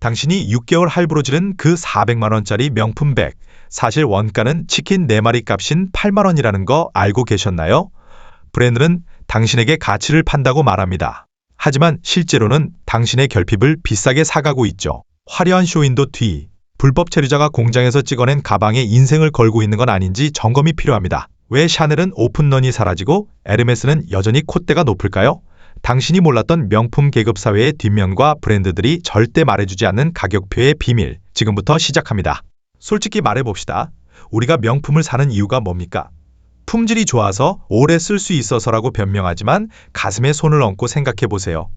당신이 6개월 할부로 지른 그 400만 원짜리 명품 백, 사실 원가는 치킨 4마리 값인 8만 원이라는 거 알고 계셨나요? 브랜드는 당신에게 가치를 판다고 말합니다. 하지만 실제로는 당신의 결핍을 비싸게 사가고 있죠. 화려한 쇼윈도 뒤, 불법 체류자가 공장에서 찍어낸 가방에 인생을 걸고 있는 건 아닌지 점검이 필요합니다. 왜 샤넬은 오픈런이 사라지고 에르메스는 여전히 콧대가 높을까요? 당신이 몰랐던 명품 계급 사회의 뒷면과 브랜드들이 절대 말해주지 않는 가격표의 비밀, 지금부터 시작합니다. 솔직히 말해봅시다. 우리가 명품을 사는 이유가 뭡니까? 품질이 좋아서 오래 쓸 수 있어서라고 변명하지만 가슴에 손을 얹고 생각해보세요.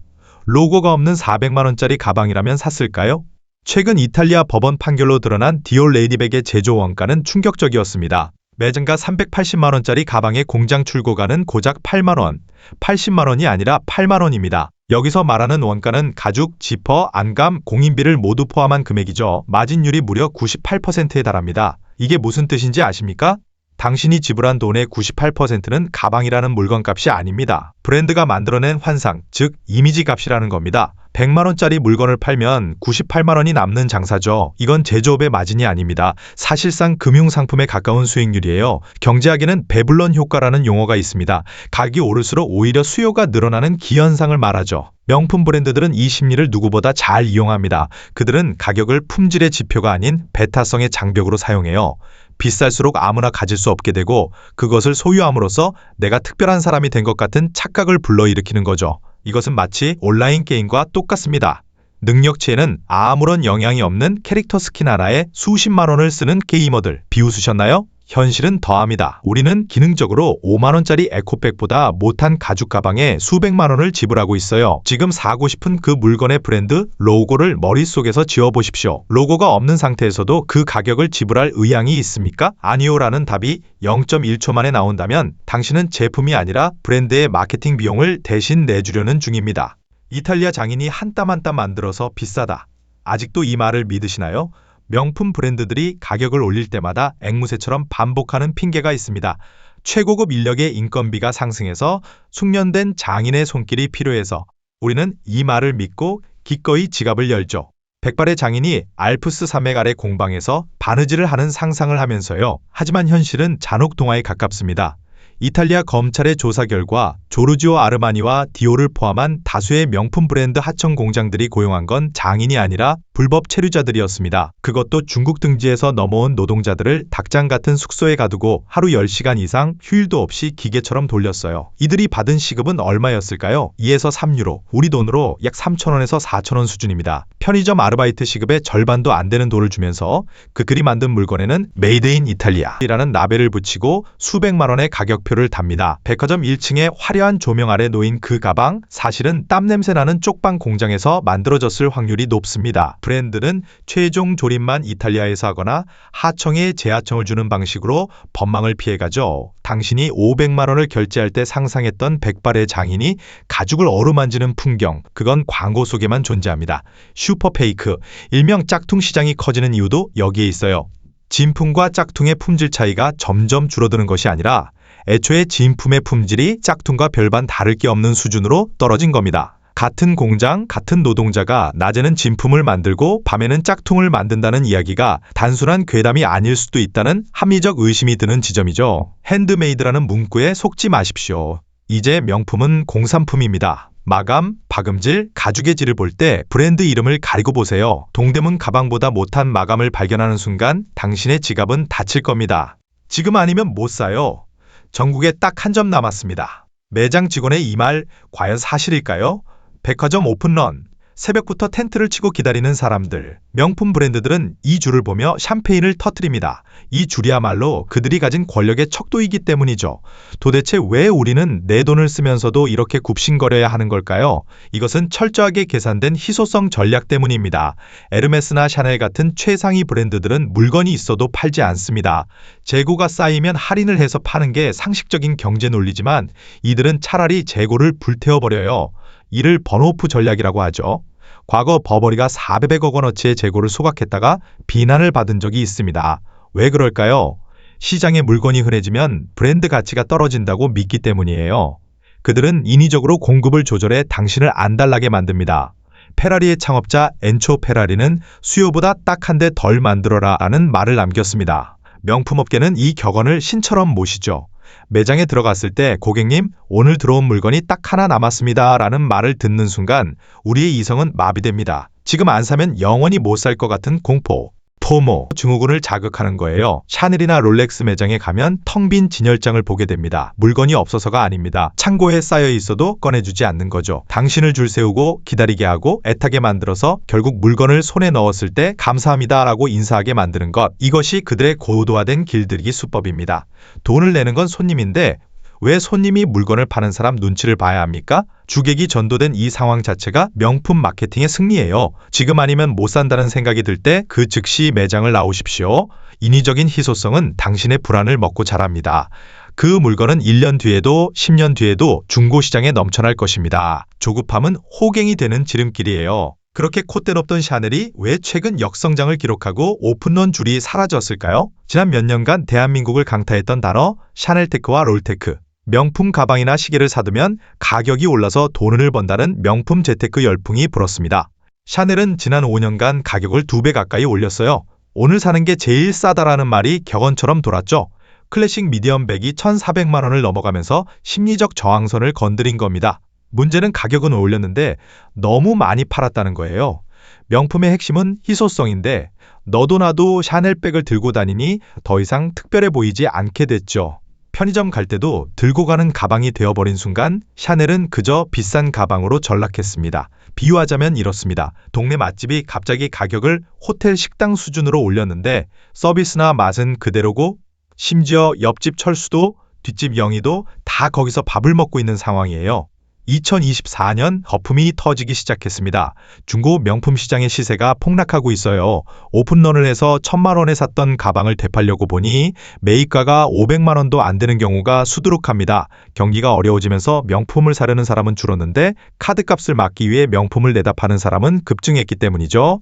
로고가 없는 400만 원짜리 가방이라면 샀을까요? 최근 이탈리아 법원 판결로 드러난 디올 레이디백의 제조 원가는 충격적이었습니다. 매장가 380만 원짜리 가방의 공장 출고가는 고작 8만 원, 80만 원이 아니라 8만 원입니다. 여기서 말하는 원가는 가죽, 지퍼, 안감, 공인비를 모두 포함한 금액이죠. 마진율이 무려 98%에 달합니다. 이게 무슨 뜻인지 아십니까? 당신이 지불한 돈의 98%는 가방이라는 물건값이 아닙니다. 브랜드가 만들어낸 환상, 즉 이미지 값이라는 겁니다. 100만 원짜리 물건을 팔면 98만 원이 남는 장사죠. 이건 제조업의 마진이 아닙니다. 사실상 금융상품에 가까운 수익률이에요. 경제학에는 배불런 효과라는 용어가 있습니다. 가격이 오를수록 오히려 수요가 늘어나는 기현상을 말하죠. 명품 브랜드들은 이 심리를 누구보다 잘 이용합니다. 그들은 가격을 품질의 지표가 아닌 배타성의 장벽으로 사용해요. 비쌀수록 아무나 가질 수 없게 되고 그것을 소유함으로써 내가 특별한 사람이 된 것 같은 착각을 불러일으키는 거죠. 이것은 마치 온라인 게임과 똑같습니다. 능력치에는 아무런 영향이 없는 캐릭터 스킨 하나에 수십만 원을 쓰는 게이머들, 비웃으셨나요? 현실은 더합니다. 우리는 기능적으로 5만 원짜리 에코백보다 못한 가죽 가방에 수백만 원을 지불하고 있어요. 지금 사고 싶은 그 물건의 브랜드, 로고를 머릿속에서 지워보십시오. 로고가 없는 상태에서도 그 가격을 지불할 의향이 있습니까? 아니요라는 답이 0.1초 만에 나온다면 당신은 제품이 아니라 브랜드의 마케팅 비용을 대신 내주려는 중입니다. 이탈리아 장인이 한 땀 한 땀 만들어서 비싸다. 아직도 이 말을 믿으시나요? 명품 브랜드들이 가격을 올릴 때마다 앵무새처럼 반복하는 핑계가 있습니다. 최고급 인력의 인건비가 상승해서 숙련된 장인의 손길이 필요해서 우리는 이 말을 믿고 기꺼이 지갑을 열죠. 백발의 장인이 알프스 산맥 아래 공방에서 바느질을 하는 상상을 하면서요. 하지만 현실은 잔혹 동화에 가깝습니다. 이탈리아 검찰의 조사 결과 조르지오 아르마니와 디올을 포함한 다수의 명품 브랜드 하청 공장들이 고용한 건 장인이 아니라 불법 체류자들이었습니다. 그것도 중국 등지에서 넘어온 노동자들을 닭장 같은 숙소에 가두고 하루 10시간 이상 휴일도 없이 기계처럼 돌렸어요. 이들이 받은 시급은 얼마였을까요? 2에서 3유로, 우리 돈으로 약 3,000원에서 4,000원 수준입니다. 편의점 아르바이트 시급의 절반도 안 되는 돈을 주면서 그들이 만든 물건에는 메이드 인 이탈리아라는 라벨을 붙이고 수백만 원의 가격표를 답니다. 백화점 1층에 화려한 조명 아래 놓인 그 가방, 사실은 땀냄새 나는 쪽방 공장에서 만들어졌을 확률이 높습니다. 브랜드는 최종 조립만 이탈리아에서 하거나 하청에 재하청을 주는 방식으로 법망을 피해가죠. 당신이 500만 원을 결제할 때 상상했던 백발의 장인이 가죽을 어루만지는 풍경, 그건 광고 속에만 존재합니다. 슈퍼페이크, 일명 짝퉁 시장이 커지는 이유도 여기에 있어요. 진품과 짝퉁의 품질 차이가 점점 줄어드는 것이 아니라 애초에 진품의 품질이 짝퉁과 별반 다를 게 없는 수준으로 떨어진 겁니다. 같은 공장, 같은 노동자가 낮에는 진품을 만들고 밤에는 짝퉁을 만든다는 이야기가 단순한 괴담이 아닐 수도 있다는 합리적 의심이 드는 지점이죠. 핸드메이드라는 문구에 속지 마십시오. 이제 명품은 공산품입니다. 마감, 박음질, 가죽의 질을 볼 때 브랜드 이름을 가리고 보세요. 동대문 가방보다 못한 마감을 발견하는 순간 당신의 지갑은 다칠 겁니다. 지금 아니면 못 사요. 전국에 딱 한 점 남았습니다. 매장 직원의 이 말 과연 사실일까요? 백화점 오픈런, 새벽부터 텐트를 치고 기다리는 사람들. 명품 브랜드들은 이 줄을 보며 샴페인을 터뜨립니다. 이 줄이야말로 그들이 가진 권력의 척도이기 때문이죠. 도대체 왜 우리는 내 돈을 쓰면서도 이렇게 굽신거려야 하는 걸까요? 이것은 철저하게 계산된 희소성 전략 때문입니다. 에르메스나 샤넬 같은 최상위 브랜드들은 물건이 있어도 팔지 않습니다. 재고가 쌓이면 할인을 해서 파는 게 상식적인 경제 논리지만 이들은 차라리 재고를 불태워버려요. 이를 번호프 전략이라고 하죠. 과거 버버리가 400억 원어치의 재고를 소각했다가 비난을 받은 적이 있습니다. 왜 그럴까요? 시장에 물건이 흔해지면 브랜드 가치가 떨어진다고 믿기 때문이에요. 그들은 인위적으로 공급을 조절해 당신을 안달나게 만듭니다. 페라리의 창업자 엔초 페라리는 수요보다 딱 한 대 덜 만들어라 라는 말을 남겼습니다. 명품업계는 이 격언을 신처럼 모시죠. 매장에 들어갔을 때 고객님, 오늘 들어온 물건이 딱 하나 남았습니다 라는 말을 듣는 순간 우리의 이성은 마비됩니다. 지금 안 사면 영원히 못 살 것 같은 공포. 포모, 증후군을 자극하는 거예요. 샤넬이나 롤렉스 매장에 가면 텅 빈 진열장을 보게 됩니다. 물건이 없어서가 아닙니다. 창고에 쌓여 있어도 꺼내주지 않는 거죠. 당신을 줄 세우고 기다리게 하고 애타게 만들어서 결국 물건을 손에 넣었을 때 감사합니다 라고 인사하게 만드는 것. 이것이 그들의 고도화된 길들이기 수법입니다. 돈을 내는 건 손님인데 왜 손님이 물건을 파는 사람 눈치를 봐야 합니까? 주객이 전도된 이 상황 자체가 명품 마케팅의 승리예요. 지금 아니면 못 산다는 생각이 들 때 그 즉시 매장을 나오십시오. 인위적인 희소성은 당신의 불안을 먹고 자랍니다. 그 물건은 1년 뒤에도 10년 뒤에도 중고시장에 넘쳐날 것입니다. 조급함은 호갱이 되는 지름길이에요. 그렇게 콧대 높던 샤넬이 왜 최근 역성장을 기록하고 오픈런 줄이 사라졌을까요? 지난 몇 년간 대한민국을 강타했던 단어 샤넬테크와 롤테크. 명품 가방이나 시계를 사두면 가격이 올라서 돈을 번다는 명품 재테크 열풍이 불었습니다. 샤넬은 지난 5년간 가격을 2배 가까이 올렸어요. 오늘 사는 게 제일 싸다라는 말이 격언처럼 돌았죠. 클래식 미디엄 백이 1,400만 원을 넘어가면서 심리적 저항선을 건드린 겁니다. 문제는 가격은 올렸는데 너무 많이 팔았다는 거예요. 명품의 핵심은 희소성인데 너도 나도 샤넬백을 들고 다니니 더 이상 특별해 보이지 않게 됐죠. 편의점 갈 때도 들고 가는 가방이 되어버린 순간 샤넬은 그저 비싼 가방으로 전락했습니다. 비유하자면 이렇습니다. 동네 맛집이 갑자기 가격을 호텔 식당 수준으로 올렸는데 서비스나 맛은 그대로고 심지어 옆집 철수도 뒷집 영희도 다 거기서 밥을 먹고 있는 상황이에요. 2024년 거품이 터지기 시작했습니다. 중고 명품 시장의 시세가 폭락하고 있어요. 오픈런을 해서 1,000만 원에 샀던 가방을 되팔려고 보니 매입가가 500만 원도 안 되는 경우가 수두룩합니다. 경기가 어려워지면서 명품을 사려는 사람은 줄었는데 카드값을 막기 위해 명품을 내다 파는 사람은 급증했기 때문이죠.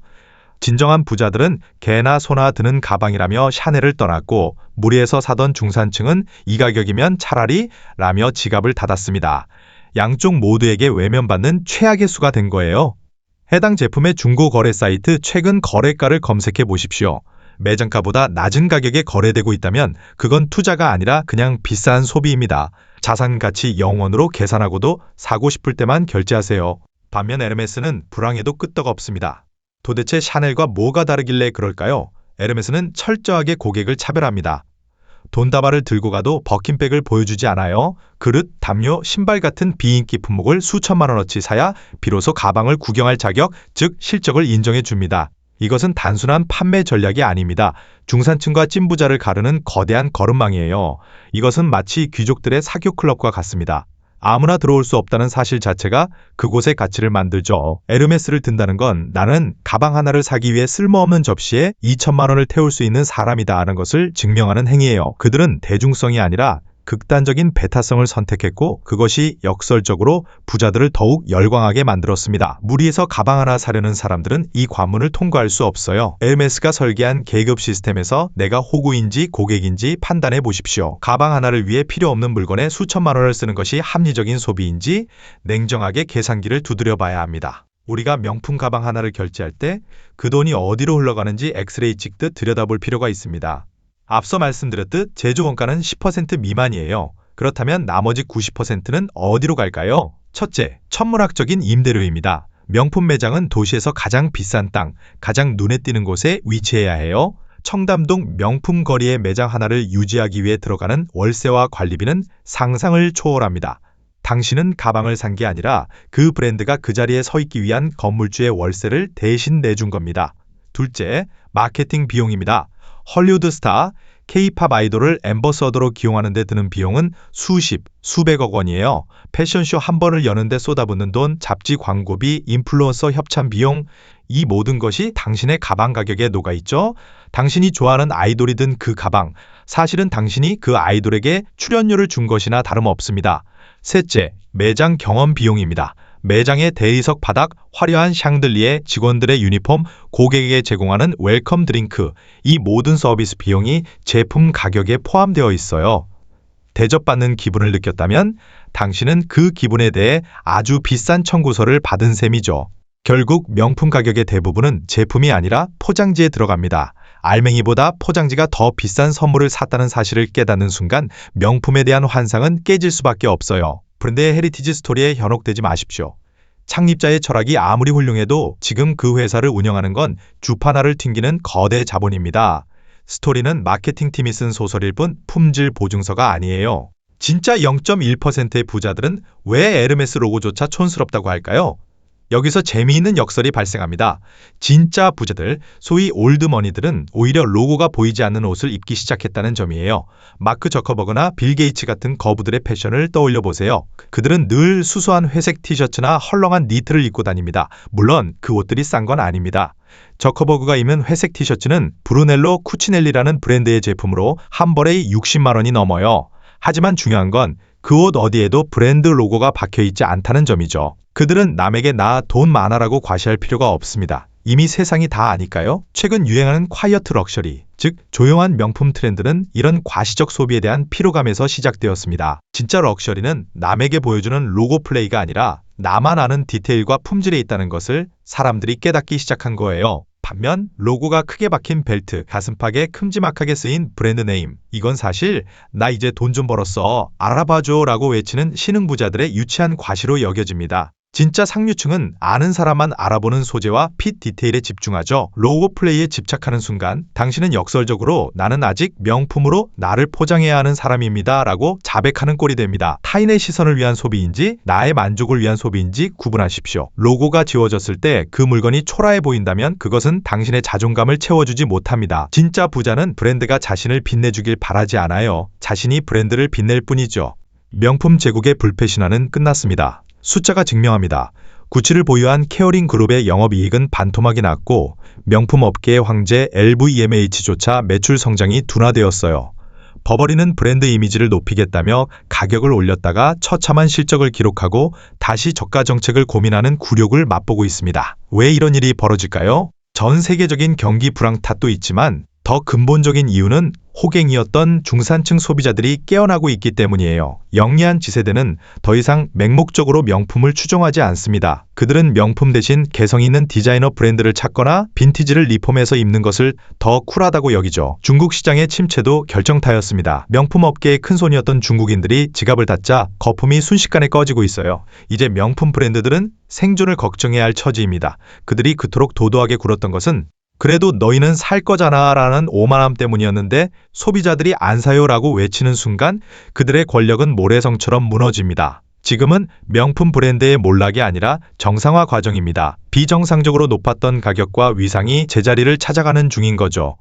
진정한 부자들은 개나 소나 드는 가방이라며 샤넬을 떠났고 무리해서 사던 중산층은 이 가격이면 차라리 라며 지갑을 닫았습니다. 양쪽 모두에게 외면받는 최악의 수가 된 거예요. 해당 제품의 중고 거래 사이트 최근 거래가를 검색해 보십시오. 매장가보다 낮은 가격에 거래되고 있다면 그건 투자가 아니라 그냥 비싼 소비입니다. 자산 가치 0원으로 계산하고도 사고 싶을 때만 결제하세요. 반면 에르메스는 불황에도 끄떡 없습니다. 도대체 샤넬과 뭐가 다르길래 그럴까요? 에르메스는 철저하게 고객을 차별합니다. 돈다발을 들고 가도 버킨백을 보여주지 않아요. 그릇, 담요, 신발 같은 비인기 품목을 수천만 원어치 사야 비로소 가방을 구경할 자격, 즉 실적을 인정해 줍니다. 이것은 단순한 판매 전략이 아닙니다. 중산층과 찐부자를 가르는 거대한 걸음망이에요. 이것은 마치 귀족들의 사교 클럽과 같습니다. 아무나 들어올 수 없다는 사실 자체가 그곳의 가치를 만들죠. 에르메스를 든다는 건 나는 가방 하나를 사기 위해 쓸모없는 접시에 2천만 원을 태울 수 있는 사람이다 하는 것을 증명하는 행위예요. 그들은 대중성이 아니라 극단적인 배타성을 선택했고 그것이 역설적으로 부자들을 더욱 열광하게 만들었습니다. 무리해서 가방 하나 사려는 사람들은 이 관문을 통과할 수 없어요. 에르메스가 설계한 계급 시스템에서 내가 호구인지 고객인지 판단해 보십시오. 가방 하나를 위해 필요 없는 물건에 수천만 원을 쓰는 것이 합리적인 소비인지 냉정하게 계산기를 두드려 봐야 합니다. 우리가 명품 가방 하나를 결제할 때 그 돈이 어디로 흘러가는지 엑스레이 찍듯 들여다볼 필요가 있습니다. 앞서 말씀드렸듯 제조 원가는 10% 미만이에요. 그렇다면 나머지 90%는 어디로 갈까요? 첫째, 천문학적인 임대료입니다. 명품 매장은 도시에서 가장 비싼 땅, 가장 눈에 띄는 곳에 위치해야 해요. 청담동 명품 거리의 매장 하나를 유지하기 위해 들어가는 월세와 관리비는 상상을 초월합니다. 당신은 가방을 산 게 아니라 그 브랜드가 그 자리에 서 있기 위한 건물주의 월세를 대신 내준 겁니다. 둘째, 마케팅 비용입니다. 헐리우드 스타, K-팝 아이돌을 앰버서더로 기용하는 데 드는 비용은 수십, 수백억 원이에요. 패션쇼 한 번을 여는데 쏟아붓는 돈, 잡지 광고비, 인플루언서 협찬 비용, 이 모든 것이 당신의 가방 가격에 녹아있죠? 당신이 좋아하는 아이돌이 든 그 가방, 사실은 당신이 그 아이돌에게 출연료를 준 것이나 다름없습니다. 셋째, 매장 경험 비용입니다. 매장의 대리석 바닥, 화려한 샹들리에, 직원들의 유니폼, 고객에게 제공하는 웰컴 드링크, 이 모든 서비스 비용이 제품 가격에 포함되어 있어요. 대접받는 기분을 느꼈다면 당신은 그 기분에 대해 아주 비싼 청구서를 받은 셈이죠. 결국 명품 가격의 대부분은 제품이 아니라 포장지에 들어갑니다. 알맹이보다 포장지가 더 비싼 선물을 샀다는 사실을 깨닫는 순간 명품에 대한 환상은 깨질 수밖에 없어요. 브랜드의 헤리티지 스토리에 현혹되지 마십시오. 창립자의 철학이 아무리 훌륭해도 지금 그 회사를 운영하는 건 주파나를 튕기는 거대 자본입니다. 스토리는 마케팅팀이 쓴 소설일 뿐 품질 보증서가 아니에요. 진짜 0.1%의 부자들은 왜 에르메스 로고조차 촌스럽다고 할까요? 여기서 재미있는 역설이 발생합니다. 진짜 부자들, 소위 올드머니들은 오히려 로고가 보이지 않는 옷을 입기 시작했다는 점이에요. 마크 저커버그나 빌 게이츠 같은 거부들의 패션을 떠올려 보세요. 그들은 늘 수수한 회색 티셔츠나 헐렁한 니트를 입고 다닙니다. 물론 그 옷들이 싼 건 아닙니다. 저커버그가 입은 회색 티셔츠는 브루넬로 쿠치넬리라는 브랜드의 제품으로 한 벌에 60만 원이 넘어요. 하지만 중요한 건 그 옷 어디에도 브랜드 로고가 박혀있지 않다는 점이죠. 그들은 남에게 나 돈 많아라고 과시할 필요가 없습니다. 이미 세상이 다 아니까요. 최근 유행하는 콰이어트 럭셔리, 즉 조용한 명품 트렌드는 이런 과시적 소비에 대한 피로감에서 시작되었습니다. 진짜 럭셔리는 남에게 보여주는 로고 플레이가 아니라 나만 아는 디테일과 품질에 있다는 것을 사람들이 깨닫기 시작한 거예요. 반면 로고가 크게 박힌 벨트, 가슴팍에 큼지막하게 쓰인 브랜드 네임, 이건 사실 나 이제 돈 좀 벌었어, 알아봐줘 라고 외치는 신흥부자들의 유치한 과시로 여겨집니다. 진짜 상류층은 아는 사람만 알아보는 소재와 핏 디테일에 집중하죠. 로고 플레이에 집착하는 순간 당신은 역설적으로 나는 아직 명품으로 나를 포장해야 하는 사람입니다 라고 자백하는 꼴이 됩니다. 타인의 시선을 위한 소비인지 나의 만족을 위한 소비인지 구분하십시오. 로고가 지워졌을 때 그 물건이 초라해 보인다면 그것은 당신의 자존감을 채워주지 못합니다. 진짜 부자는 브랜드가 자신을 빛내주길 바라지 않아요. 자신이 브랜드를 빛낼 뿐이죠. 명품 제국의 불패신화는 끝났습니다. 숫자가 증명합니다. 구찌를 보유한 케어링 그룹의 영업이익은 반토막이 났고 명품 업계의 황제 LVMH조차 매출 성장이 둔화되었어요. 버버리는 브랜드 이미지를 높이겠다며 가격을 올렸다가 처참한 실적을 기록하고 다시 저가 정책을 고민하는 굴욕을 맛보고 있습니다. 왜 이런 일이 벌어질까요? 전 세계적인 경기 불황 탓도 있지만 더 근본적인 이유는 호갱이었던 중산층 소비자들이 깨어나고 있기 때문이에요. 영리한 지세대는 더 이상 맹목적으로 명품을 추종하지 않습니다. 그들은 명품 대신 개성 있는 디자이너 브랜드를 찾거나 빈티지를 리폼해서 입는 것을 더 쿨하다고 여기죠. 중국 시장의 침체도 결정타였습니다. 명품 업계의 큰손이었던 중국인들이 지갑을 닫자 거품이 순식간에 꺼지고 있어요. 이제 명품 브랜드들은 생존을 걱정해야 할 처지입니다. 그들이 그토록 도도하게 굴었던 것은 그래도 너희는 살 거잖아 라는 오만함 때문이었는데 소비자들이 안 사요 라고 외치는 순간 그들의 권력은 모래성처럼 무너집니다. 지금은 명품 브랜드의 몰락이 아니라 정상화 과정입니다. 비정상적으로 높았던 가격과 위상이 제자리를 찾아가는 중인 거죠.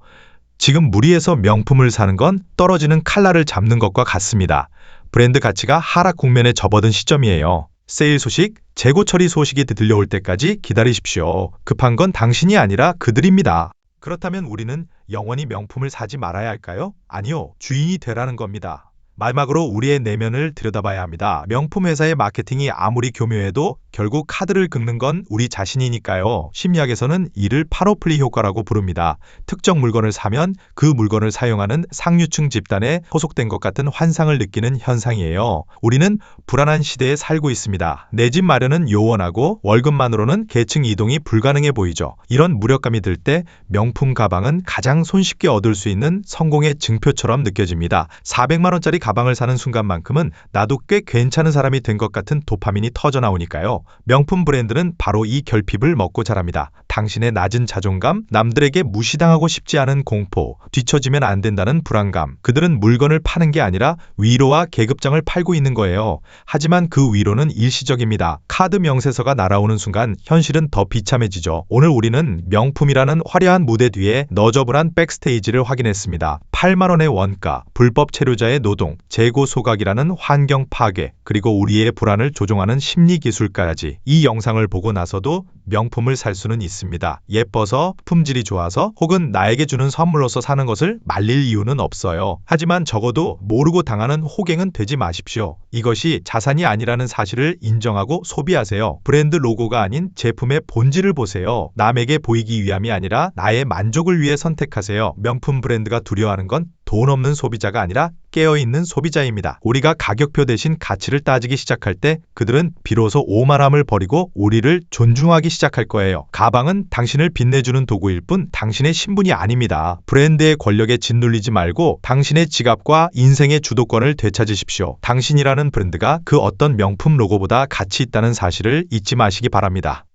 지금 무리해서 명품을 사는 건 떨어지는 칼날을 잡는 것과 같습니다. 브랜드 가치가 하락 국면에 접어든 시점이에요. 세일 소식, 재고 처리 소식이 들려올 때까지 기다리십시오. 급한 건 당신이 아니라 그들입니다. 그렇다면 우리는 영원히 명품을 사지 말아야 할까요? 아니요, 주인이 되라는 겁니다. 마지막으로 우리의 내면을 들여다봐야 합니다. 명품 회사의 마케팅이 아무리 교묘해도 결국 카드를 긁는 건 우리 자신이니까요. 심리학에서는 이를 파노플리 효과라고 부릅니다. 특정 물건을 사면 그 물건을 사용하는 상류층 집단에 소속된 것 같은 환상을 느끼는 현상이에요. 우리는 불안한 시대에 살고 있습니다. 내 집 마련은 요원하고 월급만으로는 계층 이동이 불가능해 보이죠. 이런 무력감이 들 때 명품 가방은 가장 손쉽게 얻을 수 있는 성공의 증표처럼 느껴집니다. 400만 원짜리 가방을 사는 순간만큼은 나도 꽤 괜찮은 사람이 된 것 같은 도파민이 터져 나오니까요. 명품 브랜드는 바로 이 결핍을 먹고 자랍니다. 당신의 낮은 자존감, 남들에게 무시당하고 싶지 않은 공포, 뒤처지면 안 된다는 불안감. 그들은 물건을 파는 게 아니라 위로와 계급장을 팔고 있는 거예요. 하지만 그 위로는 일시적입니다. 카드 명세서가 날아오는 순간 현실은 더 비참해지죠. 오늘 우리는 명품이라는 화려한 무대 뒤에 너저분한 백스테이지를 확인했습니다. 8만 원의 원가, 불법 체류자의 노동, 재고 소각이라는 환경 파괴, 그리고 우리의 불안을 조종하는 심리 기술까지. 이 영상을 보고 나서도 명품을 살 수는 있습니다. 예뻐서, 품질이 좋아서, 혹은 나에게 주는 선물로서 사는 것을 말릴 이유는 없어요. 하지만 적어도 모르고 당하는 호갱은 되지 마십시오. 이것이 자산이 아니라는 사실을 인정하고 소비하세요. 브랜드 로고가 아닌 제품의 본질을 보세요. 남에게 보이기 위함이 아니라 나의 만족을 위해 선택하세요. 명품 브랜드가 두려워하는 건 돈 없는 소비자가 아니라 깨어있는 소비자입니다. 우리가 가격표 대신 가치를 따지기 시작할 때 그들은 비로소 오만함을 버리고 우리를 존중하기 시작할 거예요. 가방은 당신을 빛내주는 도구일 뿐 당신의 신분이 아닙니다. 브랜드의 권력에 짓눌리지 말고 당신의 지갑과 인생의 주도권을 되찾으십시오. 당신이라는 브랜드가 그 어떤 명품 로고보다 가치 있다는 사실을 잊지 마시기 바랍니다.